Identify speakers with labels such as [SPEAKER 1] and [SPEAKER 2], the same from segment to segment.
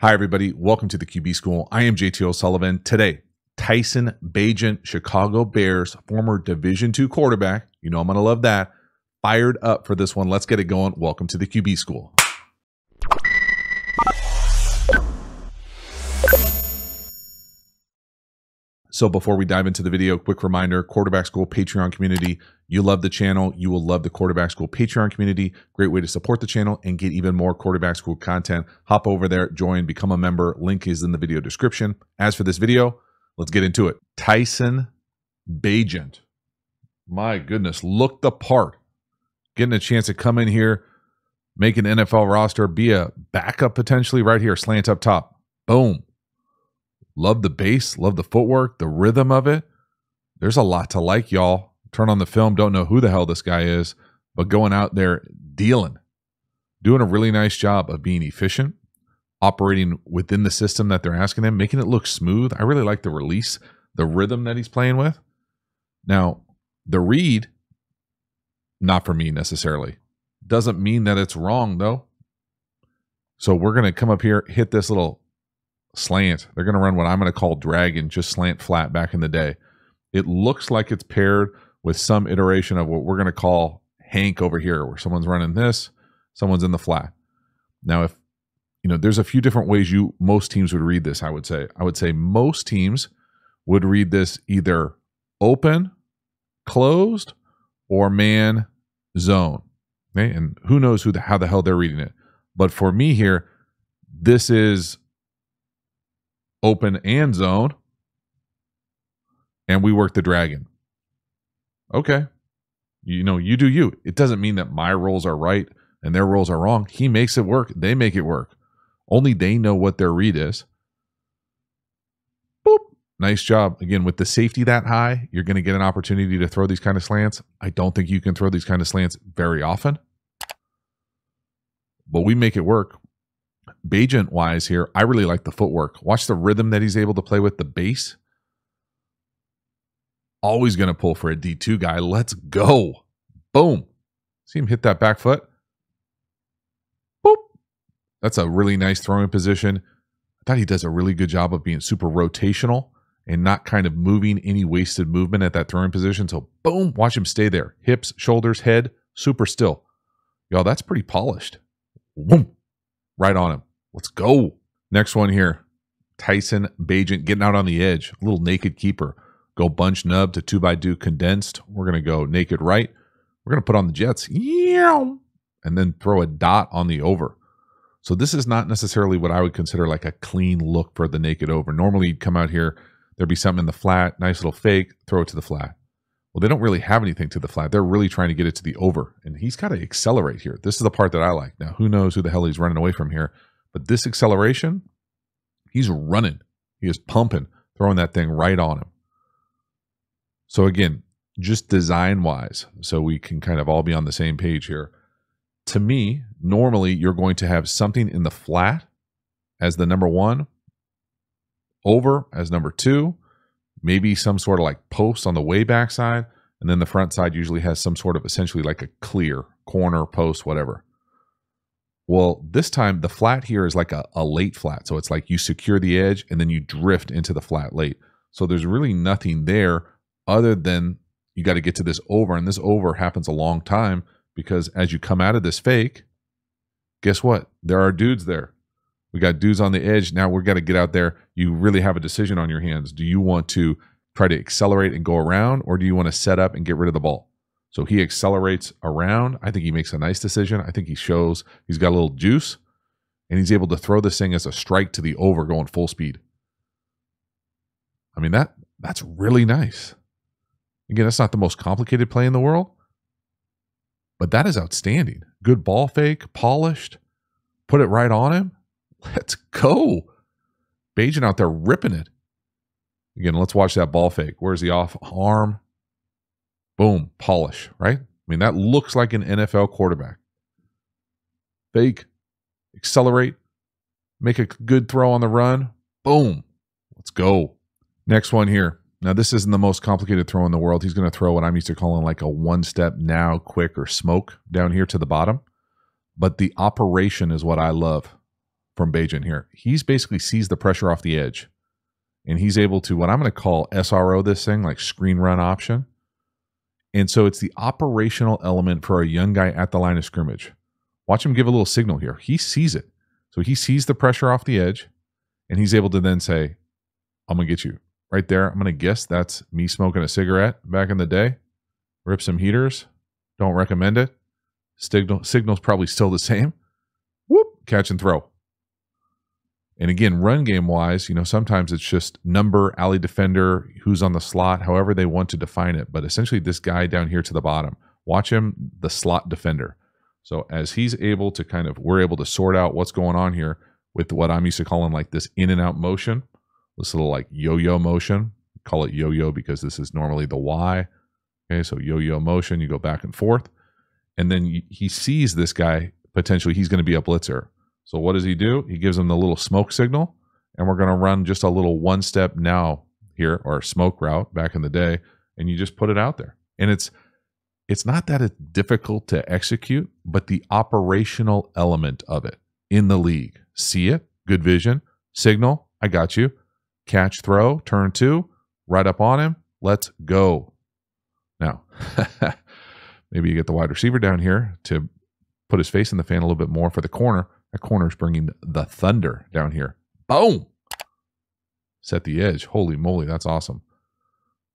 [SPEAKER 1] Hi, everybody. Welcome to the QB School. I am JT O'Sullivan. Today, Tyson Bagent, Chicago Bears, former Division II quarterback. You know I'm going to love that. Fired up for this one. Let's get it going. Welcome to the QB School. So before we dive into the video, quick reminder, Quarterback School Patreon community. You love the channel. You will love the Quarterback School Patreon community. Great way to support the channel and get even more Quarterback School content. Hop over there, join, become a member. Link is in the video description. As for this video, let's get into it. Tyson Bagent. My goodness, look the part. Getting a chance to come in here, make an NFL roster, be a backup potentially right here, slant up top. Boom. Love the base, love the footwork, the rhythm of it. There's a lot to like, y'all. Turn on the film, don't know who the hell this guy is, but going out there dealing, doing a really nice job of being efficient, operating within the system that they're asking him, making it look smooth. I really like the release, the rhythm that he's playing with. Now, the read, not for me necessarily. Doesn't mean that it's wrong, though. So we're going to come up here, hit this little slant. They're going to run what I'm going to call dragon, just slant flat back in the day. It looks like it's paired with some iteration of what we're going to call Hank over here, where someone's running this, someone's in the flat. Now, if there's a few different ways most teams would read this. I would say most teams would read this either open, closed, or man zone. Okay, and who knows how the hell they're reading it. But for me here, this is open and zone, and we work the dragon. Okay. You do you. It doesn't mean that my roles are right and their roles are wrong. He makes it work. They make it work. Only they know what their read is. Boop. Nice job. Again, with the safety that high, you're going to get an opportunity to throw these kind of slants. I don't think you can throw these kind of slants very often, but we make it work. Bagent wise here, I really like the footwork. Watch the rhythm that he's able to play with, the base. Always going to pull for a D2 guy. Let's go. Boom. See him hit that back foot. Boop. That's a really nice throwing position. I thought he does a really good job of being super rotational and not kind of moving any wasted movement at that throwing position. So boom, watch him stay there. Hips, shoulders, head, super still. Y'all, that's pretty polished. Boom. Right on him. Let's go. Next one here. Tyson Bagent getting out on the edge. A little naked keeper. Go bunch nub to 2x2 condensed. We're going to go naked right. We're going to put on the jets. And then throw a dot on the over. So this is not necessarily what I would consider like a clean look for the naked over. Normally you'd come out here, there'd be something in the flat, nice little fake, throw it to the flat. Well, they don't really have anything to the flat. They're really trying to get it to the over. And he's got to accelerate here. This is the part that I like. Now, who knows who the hell he's running away from here. But this acceleration, he's running. He is pumping, throwing that thing right on him. So again, just design-wise, so we can kind of all be on the same page here. To me, normally you're going to have something in the flat as the number one, over as number two, maybe some sort of like post on the way back side, and then the front side usually has some sort of essentially like a clear corner, post, whatever. Well, this time the flat here is like a late flat. So it's like you secure the edge and then you drift into the flat late. So there's really nothing there other than you got to get to this over. And this over happens a long time because as you come out of this fake, guess what? There are dudes there. We got dudes on the edge. Now we've got to get out there. You really have a decision on your hands. Do you want to try to accelerate and go around, or do you want to set up and get rid of the ball? So he accelerates around. I think he makes a nice decision. I think he shows he's got a little juice, and he's able to throw this thing as a strike to the over going full speed. I mean, that's really nice. Again, that's not the most complicated play in the world, but that is outstanding. Good ball fake, polished, put it right on him. Let's go. Bagent out there ripping it. Again, let's watch that ball fake. Where's the off arm? Boom, polish, right? I mean, that looks like an NFL quarterback. Fake, accelerate, make a good throw on the run. Boom, let's go. Next one here. Now, this isn't the most complicated throw in the world. He's going to throw what I'm used to calling like a one-step now, quick, or smoke down here to the bottom. But the operation is what I love from Bagent here. He's basically sees the pressure off the edge, and he's able to, what I'm going to call SRO this thing, like screen run option. And so it's the operational element for a young guy at the line of scrimmage. Watch him give a little signal here. He sees it. So he sees the pressure off the edge, and he's able to then say, I'm going to get you. Right there, I'm going to guess that's me smoking a cigarette back in the day. Rip some heaters. Don't recommend it. Signal's probably still the same. Whoop, catch and throw. And again, run game wise, sometimes it's just number, alley defender, who's on the slot, however they want to define it. But essentially this guy down here to the bottom, watch him, the slot defender. So as he's able to we're able to sort out what's going on here with what I'm used to calling like this in and out motion, this little like yo-yo motion. Call it yo-yo because this is normally the Y. Okay, so yo-yo motion, you go back and forth. And then he sees this guy, potentially he's going to be a blitzer. So what does he do? He gives him the little smoke signal, and we're going to run just a little one-step now here, or smoke route back in the day, and you just put it out there. And it's not that it's difficult to execute, but the operational element of it in the league. See it, good vision, signal, I got you. Catch, throw, turn two, right up on him. Let's go. Now, maybe you get the wide receiver down here to put his face in the fan a little bit more for the corner. That corner's bringing the thunder down here. Boom! Set the edge. Holy moly, that's awesome.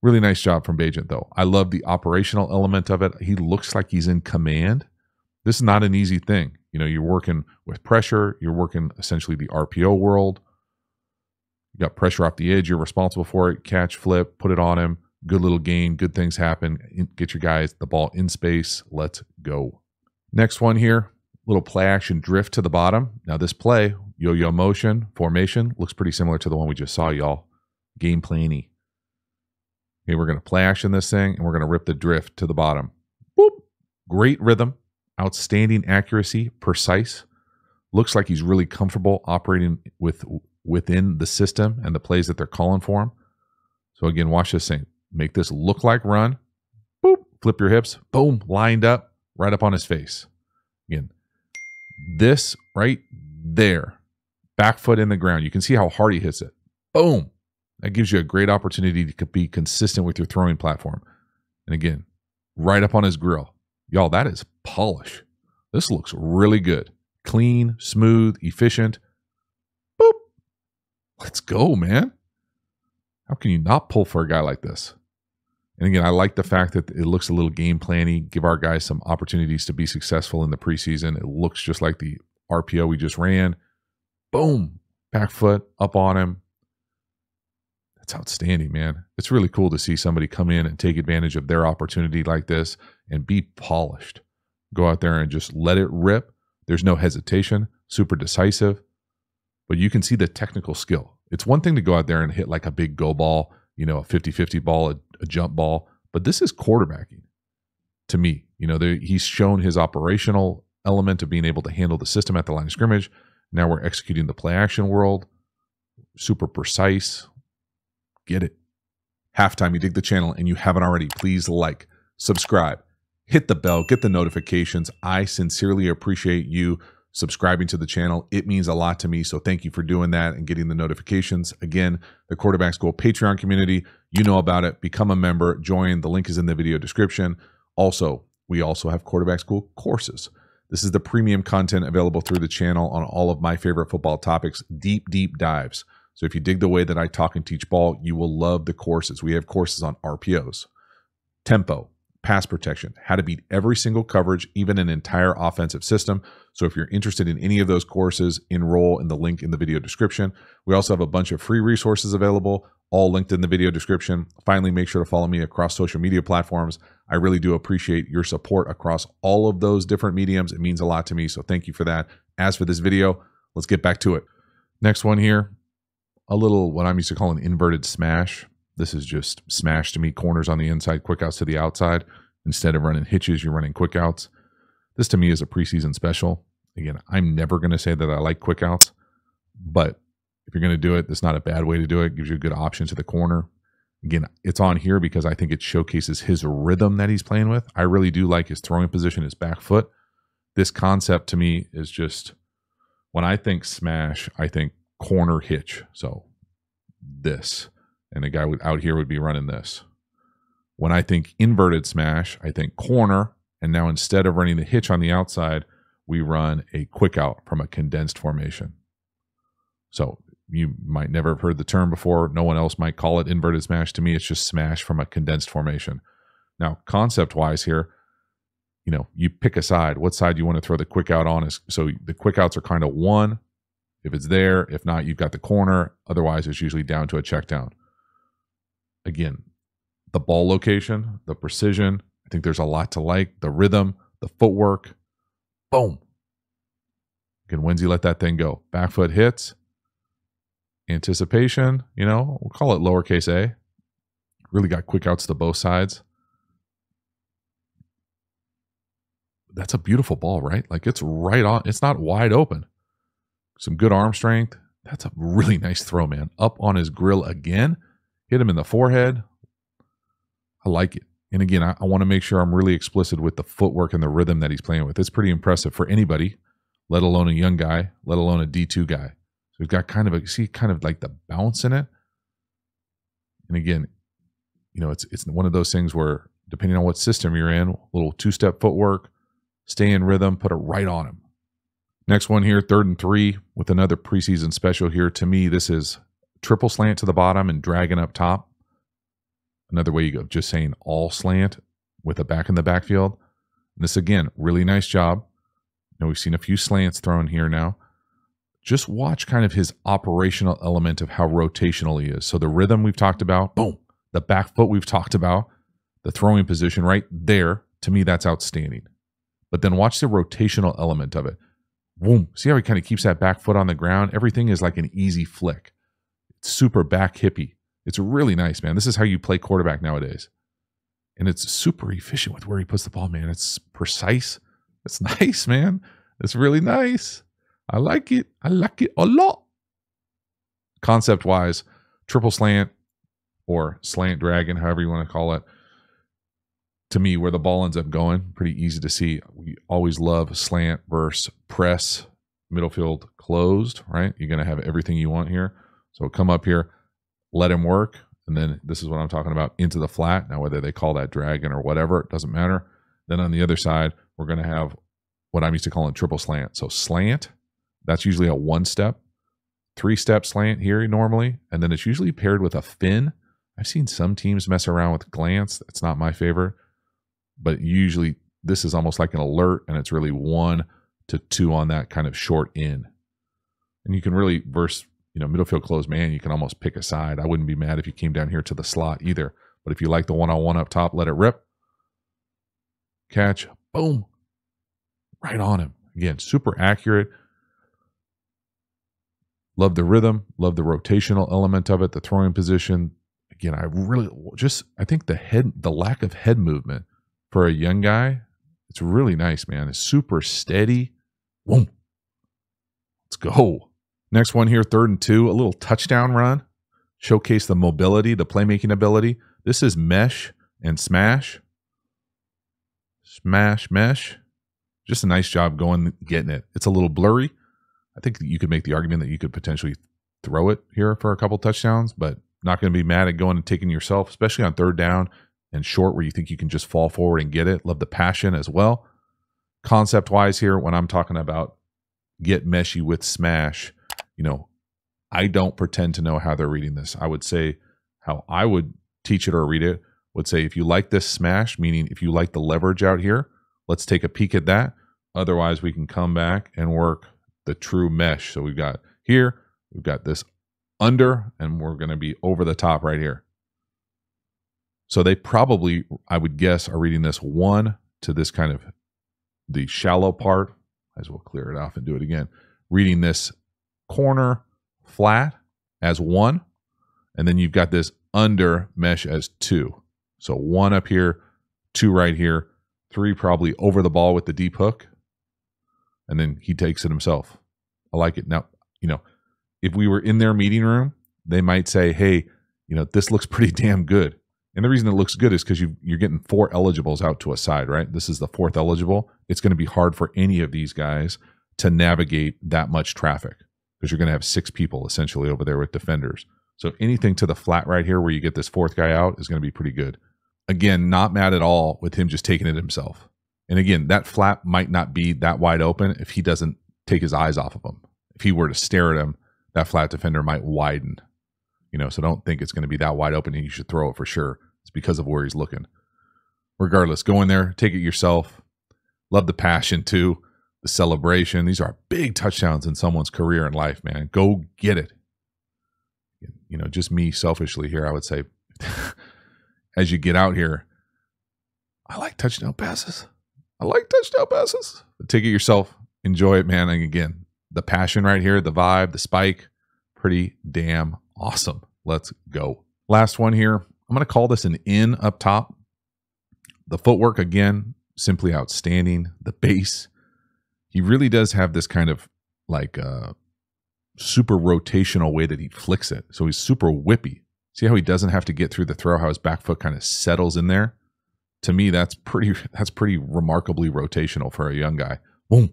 [SPEAKER 1] Really nice job from Bagent, though. I love the operational element of it. He looks like he's in command. This is not an easy thing. You're working with pressure. You're working essentially the RPO world. You got pressure off the edge. You're responsible for it. Catch, flip, put it on him. Good little gain. Good things happen. Get your guys the ball in space. Let's go. Next one here. Little play action drift to the bottom. Now this play, yo-yo motion, formation, looks pretty similar to the one we just saw, y'all. Game plan-y. Okay, we're going to play action this thing, and we're going to rip the drift to the bottom. Boop. Great rhythm. Outstanding accuracy. Precise. Looks like he's really comfortable operating within the system and the plays that they're calling for him. So again, watch this thing. Make this look like run. Boop. Flip your hips. Boom. Lined up. Right up on his face. Again, this right there. Back foot in the ground. You can see how hard he hits it. Boom. That gives you a great opportunity to be consistent with your throwing platform. And again, right up on his grill. Y'all, that is polish. This looks really good. Clean, smooth, efficient. Boop. Let's go, man. How can you not pull for a guy like this? And again, I like the fact that it looks a little game plan-y. Give our guys some opportunities to be successful in the preseason. It looks just like the RPO we just ran. Boom. Back foot up on him. That's outstanding, man. It's really cool to see somebody come in and take advantage of their opportunity like this and be polished. Go out there and just let it rip. There's no hesitation. Super decisive. But you can see the technical skill. It's one thing to go out there and hit like a big go ball, a 50-50 ball, a jump ball. But this is quarterbacking to me. He's shown his operational element of being able to handle the system at the line of scrimmage. Now we're executing the play action world. Super precise. Get it. Halftime, you dig the channel and you haven't already, please like, subscribe, hit the bell, get the notifications. I sincerely appreciate you subscribing to the channel. It means a lot to me. So thank you for doing that and getting the notifications. Again, the Quarterback School Patreon community, you know about it. Become a member, join. The link is in the video description. Also, we also have Quarterback School courses. This is the premium content available through the channel on all of my favorite football topics, deep dives. So if you dig the way that I talk and teach ball, you will love the courses. We have courses on RPOs, tempo, pass protection, how to beat every single coverage, even an entire offensive system. So if you're interested in any of those courses, enroll in the link in the video description. We also have a bunch of free resources available, all linked in the video description. Finally, make sure to follow me across social media platforms. I really do appreciate your support across all of those different mediums. It means a lot to me, so thank you for that. As for this video, let's get back to it. Next one here. A little, what I'm used to calling inverted smash. This is just smash to me, corners on the inside, quick outs to the outside. Instead of running hitches, you're running quick outs. This to me is a preseason special. Again, I'm never going to say that I like quick outs, but if you're going to do it, that's not a bad way to do it. It gives you a good option to the corner. Again, it's on here because I think it showcases his rhythm that he's playing with. I really do like his throwing position, his back foot. This concept to me is just When I think smash, I think corner hitch. So this. And the guy out here would be running this. When I think inverted smash, I think corner. And now instead of running the hitch on the outside, we run a quick out from a condensed formation. So you might never have heard the term before. No one else might call it inverted smash. To me, it's just smash from a condensed formation. Now, concept-wise here, you pick a side. What side you want to throw the quick out on? So the quick outs are kind of one. If it's there, if not, you've got the corner. Otherwise, it's usually down to a check down. Again, the ball location, the precision, I think there's a lot to like. The rhythm, the footwork, boom. Again, when's he let that thing go? Back foot hits, anticipation, we'll call it lowercase a. Really got quick outs to both sides. That's a beautiful ball, right? Like it's right on. It's not wide open. Some good arm strength. That's a really nice throw, man. Up on his grill again. Hit him in the forehead. I like it. And again, I want to make sure I'm really explicit with the footwork and the rhythm that he's playing with. It's pretty impressive for anybody, let alone a young guy, let alone a D2 guy. So he's got kind of like the bounce in it. And again, it's one of those things where depending on what system you're in, a little two-step footwork, stay in rhythm, put it right on him. Next one here, 3rd and 3 with another preseason special here. To me, this is triple slant to the bottom and dragging up top. Another way you go, just saying all slant with a back in the backfield. This, again, really nice job. We've seen a few slants thrown here now. Just watch kind of his operational element of how rotational he is. So the rhythm we've talked about, boom. The back foot we've talked about, the throwing position right there. To me, that's outstanding. But then watch the rotational element of it. Boom. See how he kind of keeps that back foot on the ground? Everything is like an easy flick. It's super back hippie. It's really nice, man. This is how you play quarterback nowadays. And it's super efficient with where he puts the ball, man. It's precise. It's nice, man. It's really nice. I like it. I like it a lot. Concept-wise, triple slant or slant dragon, however you want to call it. To me, where the ball ends up going, pretty easy to see. We always love slant versus press, middle field closed, right? You're going to have everything you want here. So come up here, let him work, and then this is what I'm talking about, into the flat. Now, whether they call that dragon or whatever, it doesn't matter. Then on the other side, we're going to have what I'm used to calling triple slant. So slant, that's usually a 1-step, 3-step slant here normally, and then it's usually paired with a fin. I've seen some teams mess around with glance. That's not my favorite. But usually this is almost like an alert, and it's really 1 to 2 on that kind of short in. And you can really, verse, middle field closed man, you can almost pick a side. I wouldn't be mad if you came down here to the slot either. But if you like the one-on-one up top, let it rip. Catch, boom, right on him. Again, super accurate. Love the rhythm, love the rotational element of it, the throwing position. Again, I think the lack of head movement for a young guy, it's really nice, man. It's super steady. Boom. Let's go. Next one here, 3rd and 2, a little touchdown run. Showcase the mobility, the playmaking ability. This is mesh and smash. Smash, mesh. Just a nice job getting it. It's a little blurry. I think you could make the argument that you could potentially throw it here for a couple touchdowns, but not going to be mad at going and taking yourself, especially on 3rd down and short where you think you can just fall forward and get it. Love the passion as well. Concept-wise here, when I'm talking about get meshy with smash, I don't pretend to know how they're reading this. I would say how I would teach it or read it would say, if you like this smash, meaning if you like the leverage out here, let's take a peek at that. Otherwise, we can come back and work the true mesh. So we've got this under, and we're going to be over the top right here. So they probably, I would guess, are reading this 1 to this kind of the shallow part. Might as well clear it off and do it again. Reading this corner flat as 1, and then you've got this under mesh as 2. So 1 up here, 2 right here, 3 probably over the ball with the deep hook, and then he takes it himself. I like it. Now, if we were in their meeting room, they might say, hey, this looks pretty damn good. And the reason it looks good is because you're getting 4 eligibles out to a side, right? This is the 4th eligible. It's going to be hard for any of these guys to navigate that much traffic, because you're going to have 6 people essentially over there with defenders. So anything to the flat right here where you get this 4th guy out is going to be pretty good. Again, not mad at all with him just taking it himself. And again, that flat might not be that wide open if he doesn't take his eyes off of him. If he were to stare at him, that flat defender might widen. So don't think it's going to be that wide open and you should throw it for sure. It's because of where he's looking. Regardless, go in there, take it yourself. Love the passion too, the celebration. These are big touchdowns in someone's career and life, man. Go get it. Just me selfishly here, I would say, as you get out here, I like touchdown passes. But take it yourself. Enjoy it, man. And again, the passion right here, the vibe, the spike, pretty damn awesome. Let's go. Last one here. I'm going to call this an in up top. The footwork, again, simply outstanding. The base, he really does have this kind of like super rotational way that he flicks it. So he's super whippy. See how he doesn't have to get through the throw, how his back foot kind of settles in there? To me, that's pretty remarkably rotational for a young guy. Boom.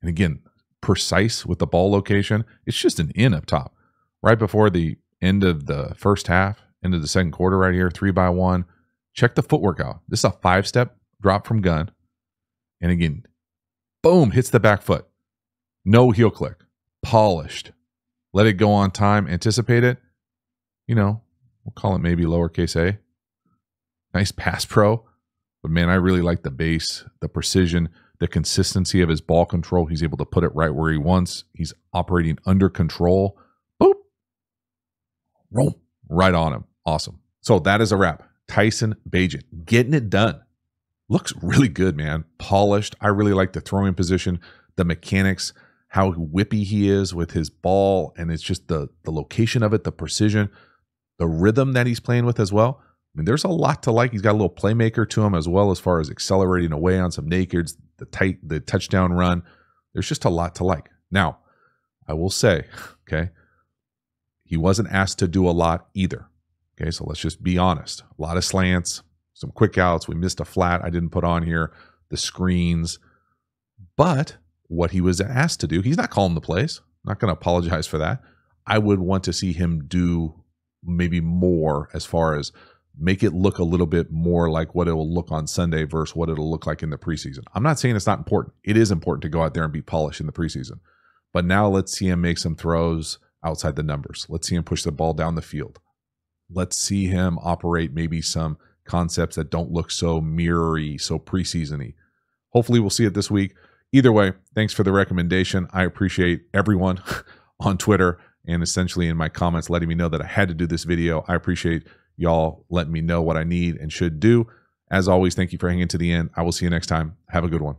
[SPEAKER 1] And again, precise with the ball location. It's just an in up top. Right before the end of the first half, into the second quarter right here, 3-by-1. Check the footwork out. This is a 5-step drop from gun. And again, boom, hits the back foot. No heel click. Polished. Let it go on time. Anticipate it. We'll call it maybe lowercase a. Nice pass pro. But man, I really like the base, the precision, the consistency of his ball control. He's able to put it right where he wants. He's operating under control. Boop. Roll. Right on him. Awesome. So that is a wrap. Tyson Bagent getting it done. Looks really good, man. Polished. I really like the throwing position, the mechanics, how whippy he is with his ball, and it's just the location of it, the precision, the rhythm that he's playing with as well. I mean, there's a lot to like. He's got a little playmaker to him as well, as far as accelerating away on some nakeds, the touchdown run. There's just a lot to like. Now, I will say, okay, he wasn't asked to do a lot either. Okay, so let's just be honest. A lot of slants, some quick outs. We missed a flat I didn't put on here, the screens. But what he was asked to do, he's not calling the plays. I'm not going to apologize for that. I would want to see him do maybe more, as far as make it look a little bit more like what it will look on Sunday versus what it'll look like in the preseason. I'm not saying it's not important. It is important to go out there and be polished in the preseason. But now let's see him make some throws outside the numbers. Let's see him push the ball down the field. Let's see him operate maybe some concepts that don't look so mirror-y, so preseason-y. Hopefully we'll see it this week. Either way, thanks for the recommendation. I appreciate everyone on Twitter and essentially in my comments letting me know that I had to do this video. I appreciate y'all letting me know what I need and should do. As always, thank you for hanging to the end. I will see you next time. Have a good one.